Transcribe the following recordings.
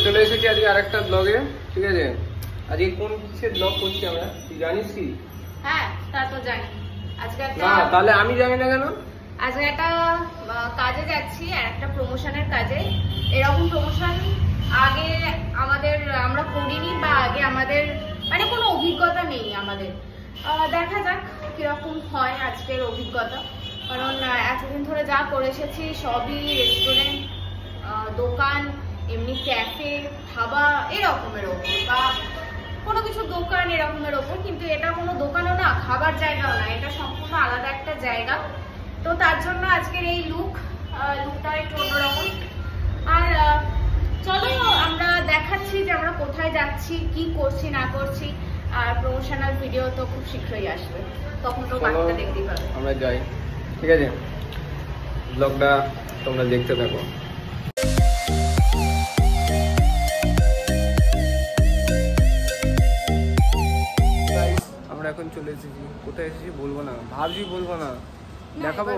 চলে এসেছি আজকে আরেকটা ব্লগে। ঠিক আছে, আজকে কোন কিসের ব্লগ করছি আমরা, তুই জানিস কি? হ্যাঁ, তা তো জানি। আজকে না, তাহলে আমি জানি না কেন? আজকে একটা কাজে যাচ্ছি, আর একটা প্রমোশনের কাজে। এরকম প্রমোশন আগে আমরা করিনি, বা আগে আমাদের মানে কোনো অভিজ্ঞতা নেই আমাদের। দেখা যাক কিরকম হয় আজকের অভিজ্ঞতা, কারণ এতদিন ধরে যা করে এসেছি সবই রেস্টুরেন্ট, দোকান, এমনি ক্যাফে, ধাবা এরকমের ওপর, বা কোনো কিছু দোকান এরকমের ওপর। কিন্তু এটা কোনো দোকানও না, খাবার জায়গাও না, এটা সম্পূর্ণ আলাদা একটা জায়গা। তো তার জন্য আজকের এই লুকটা একটু অন্যরকম। আর চলো আমরা দেখাচ্ছি যে আমরা কোথায় যাচ্ছি, কি করছি না করছি। আর প্রমোশনাল ভিডিও তো খুব শীঘ্রই আসবে, তখন তো বাকিটা দেখতেই পাবে। আমরা যাই, ঠিক আছে? ব্লগটা তোমরা দেখতে থাকো। আমরা এখন চলে এসেছি, কোথায় এসেছি বলবো না, ভাবছি বলবো না। দেখাবো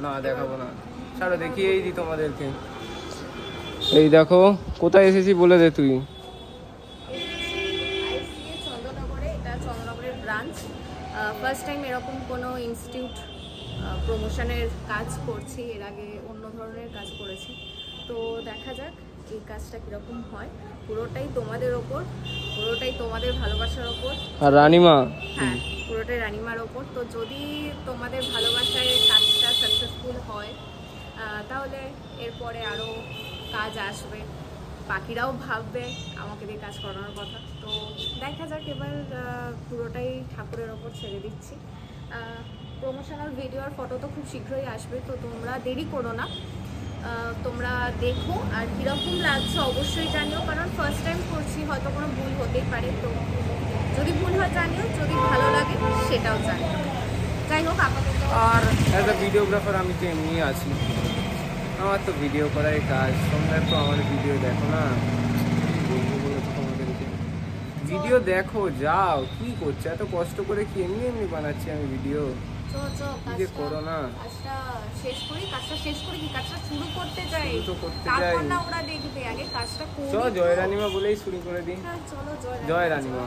না, দেখাবো না, ছাড়ো, দেখিয়েই দিই তোমাদেরকে। এই দেখো কোথায় এসেছি, বলে দে তুই। চন্দ্রনগরে, এটা চন্দ্রনগরের ব্রাঞ্চ। ফার্স্ট টাইম এরকম কোনো ইনস্টিটিউট প্রমোশনের কাজ করছি, এর আগে অন্য ধরনের কাজ করেছি। তো দেখা যাক এই কাজটা কিরকম হয়। পুরোটাই তোমাদের ওপর, পুরোটাই তোমাদের ভালোবাসার ওপর। আর রানিমা, হ্যাঁ, পুরোটাই রানিমার ওপর। তো যদি তোমাদের ভালোবাসায় কাজটা সাকসেসফুল হয়, তাহলে এরপরে আরও কাজ আসবে, বাকিরাও ভাববে আমাকে দিয়ে কাজ করানোর কথা। তো দেখা যাক, এবার পুরোটাই ঠাকুরের ওপর ছেড়ে দিচ্ছি। প্রমোশনাল ভিডিও আর ফটো তো খুব শীঘ্রই আসবে, তো তোমরা দেরি করো না, তোমরা দেখো। আর কীরকম লাগছে অবশ্যই জানিও, কারণ ফার্স্ট টাইম করছি, হয়তো কোনো ভুল হতেই পারে। তো যদি ভুল হয় জানিও, যদি ভালো লাগে সেটাও জানিও। যাই হোক, আপাতত আর অ্যাজ আ ভিডিওগ্রাফার আমি তো এমনি আছি, আমার তো ভিডিও করাই কাজ। তোমরা তো আমার ভিডিও দেখো না, বলবো বলে তোমাদেরকে ভিডিও দেখো, যাও। কি করছে এত কষ্ট করে, কি এমনি এমনি বানাচ্ছি আমি ভিডিও? যে করো না, কাজটা শেষ করি, কাজটা শেষ করি, কি কাজটা শুরু করতে চাই, তো করতে তারপর চাই। না ওরা দেখবে, আগে কাজটা করি। চলো জয় রানিমা বলেই শুরু করে দিই। হ্যাঁ চলো, জয় রানিমা।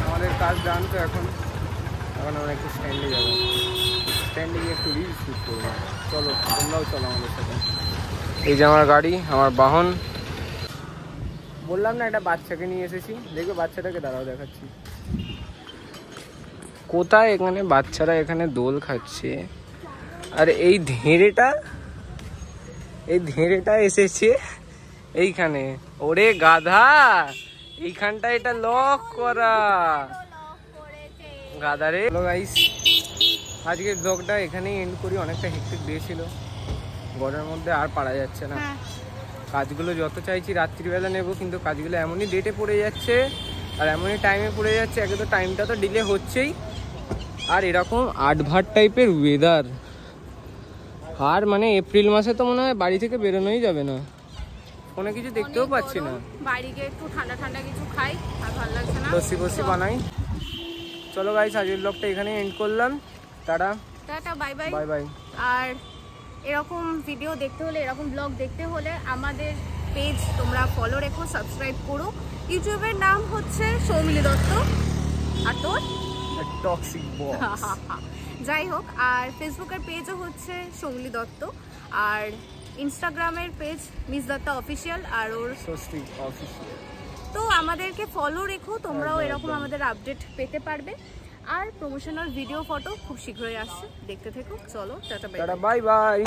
আমাদের কাজ ডান। তো এখন আমরা একটু স্ট্যান্ডে যাবো, স্ট্যান্ডে গিয়ে একটু রিলস শুট করবো। চলো তোমরাও চলো আমাদের সাথে। এই যে আমার গাড়ি, আমার বাহন। বললাম না একটা বাচ্চাকে নিয়ে এসেছি, দেখবে বাচ্চাটাকে, দাঁড়াও দেখাচ্ছি কোথায়। এখানে বাচ্চারা এখানে দোল খাচ্ছে, আর এই ধেড়েটা এসেছে এইখানে। ওরে গাধা, এইখানটা এটা লক করা, গাধা রে। হ্যালো গাইস, আজকের ব্লগটা এখানেই এন্ড করি। অনেকটা হেক্টিক ডে ছিল, গরমের মধ্যে আর পারা যাচ্ছে না। কাজগুলো যত চাইছি রাত্রিবেলা নেব, কিন্তু কাজগুলো এমনই ডেটে পড়ে যাচ্ছে, আর এমনই টাইমে পড়ে যাচ্ছে। একে তো টাইমটা তো ডিলে হচ্ছেই, আর এরকম আটভাট টাইপের ওয়েদার। আর মানে এপ্রিল মাসে তো মনে হয় বাড়ি থেকে বেরোনোই যাবে না, কোনো কিছু দেখতেও পাচ্ছি না। বাড়ি গিয়ে একটু ঠান্ডা ঠান্ডা কিছু খাই, আর ভালো লাগছে না, লস্যি বানাই। চলো গাইস, আজকের ব্লগটা এখানে এন্ড করলাম। Tata, bye bye bye bye. আর এরকম ভিডিও দেখতে হলে, এরকম ব্লগ দেখতে হলে আমাদের পেজ তোমরা ফলো রেখো, সাবস্ক্রাইব করো। ইউটিউবের নাম হচ্ছে সৌমিলি দত্ত, আর তোর টক্সিক বক্স। যাই হোক, আর ফেসবুকের পেজও হচ্ছে সৌমিলি দত্ত, আর ইনস্টাগ্রামের পেজ মিস দত্তা অফিসিয়াল, আর ওর স্বস্তিক অফিসিয়াল। তো আমাদেরকে ফলো রেখো, তোমরাও এরকম আমাদের আপডেট পেতে পারবে। আর প্রমোশনাল ভিডিও ফটো খুব শীঘ্রই আসছে, দেখতে থেকো। চলো টাটা, বাই বাই।